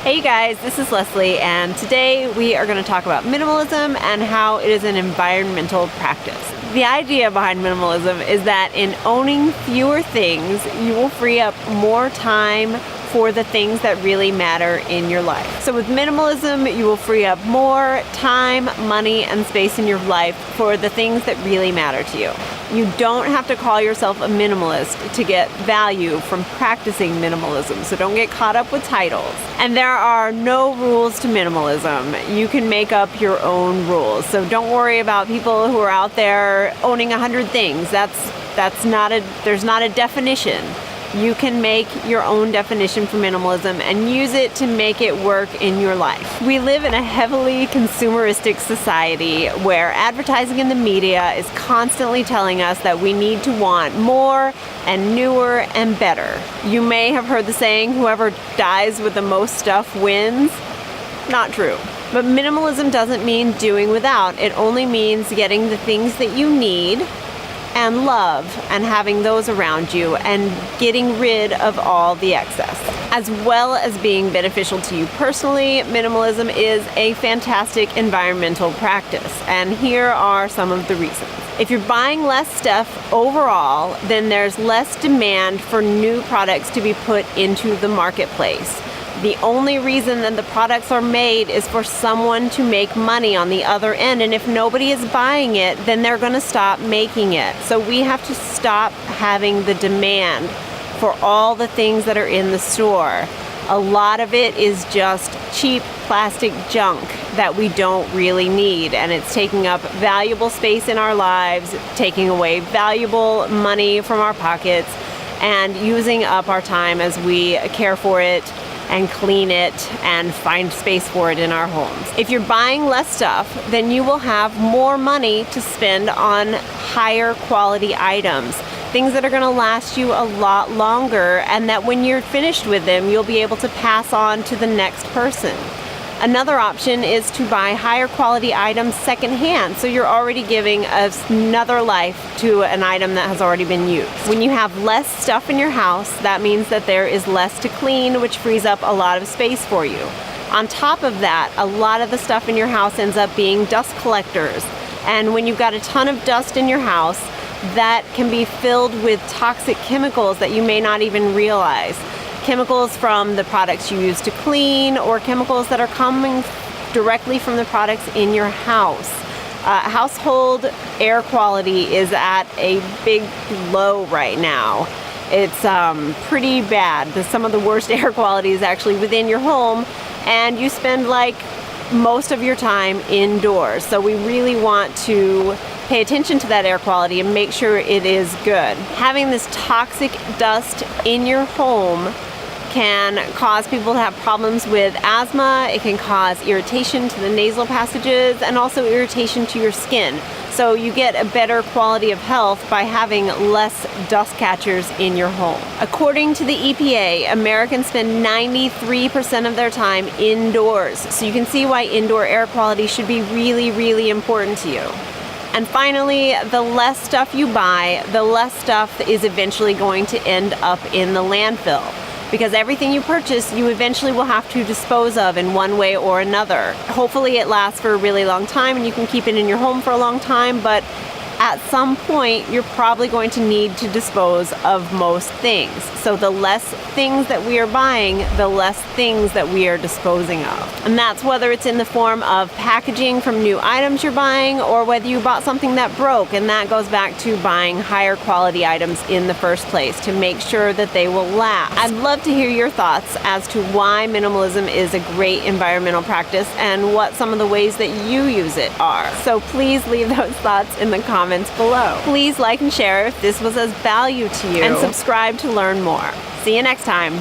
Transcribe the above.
Hey guys, this is Leslie, and today we are going to talk about minimalism and how it is an environmental practice. The idea behind minimalism is that in owning fewer things, you will free up more time for the things that really matter in your life. So with minimalism, you will free up more time, money, and space in your life for the things that really matter to you. You don't have to call yourself a minimalist to get value from practicing minimalism, so don't get caught up with titles. And there are no rules to minimalism. You can make up your own rules. So don't worry about people who are out there owning 100 things. There's not a definition. You can make your own definition for minimalism and use it to make it work in your life. We live in a heavily consumeristic society where advertising in the media is constantly telling us that we need to want more and newer and better. You may have heard the saying, whoever dies with the most stuff wins. Not true. But minimalism doesn't mean doing without. It only means getting the things that you need and love and having those around you and getting rid of all the excess. As well as being beneficial to you personally, minimalism is a fantastic environmental practice, and here are some of the reasons. If you're buying less stuff overall, then there's less demand for new products to be put into the marketplace. The only reason that the products are made is for someone to make money on the other end, and if nobody is buying it, then they're going to stop making it. So we have to stop having the demand for all the things that are in the store. A lot of it is just cheap plastic junk that we don't really need, and it's taking up valuable space in our lives, taking away valuable money from our pockets, and using up our time as we care for it and clean it and find space for it in our homes. If you're buying less stuff, then you will have more money to spend on higher quality items, things that are going to last you a lot longer, and that when you're finished with them, you'll be able to pass on to the next person. Another option is to buy higher quality items secondhand, so you're already giving another life to an item that has already been used. When you have less stuff in your house, that means that there is less to clean, which frees up a lot of space for you. On top of that, a lot of the stuff in your house ends up being dust collectors, and when you've got a ton of dust in your house, that can be filled with toxic chemicals that you may not even realize. Chemicals from the products you use to clean, or chemicals that are coming directly from the products in your house. Household air quality is at a big low right now. It's pretty bad. Some of the worst air quality is actually within your home, and you spend like most of your time indoors. So we really want to pay attention to that air quality and make sure it is good. Having this toxic dust in your home can cause people to have problems with asthma. It can cause irritation to the nasal passages and also irritation to your skin. So you get a better quality of health by having less dust catchers in your home. According to the EPA, Americans spend 93% of their time indoors. So you can see why indoor air quality should be really, really important to you. And finally, the less stuff you buy, the less stuff is eventually going to end up in the landfill. Because everything you purchase, you eventually will have to dispose of in one way or another. Hopefully it lasts for a really long time and you can keep it in your home for a long time, but at some point you're probably going to need to dispose of most things. So the less things that we are buying, the less things that we are disposing of. And that's whether it's in the form of packaging from new items you're buying, or whether you bought something that broke, and that goes back to buying higher quality items in the first place to make sure that they will last. I'd love to hear your thoughts as to why minimalism is a great environmental practice and what some of the ways that you use it are. So please leave those thoughts in the comments below. Please like and share if this was of value to you, and subscribe to learn more. See you next time.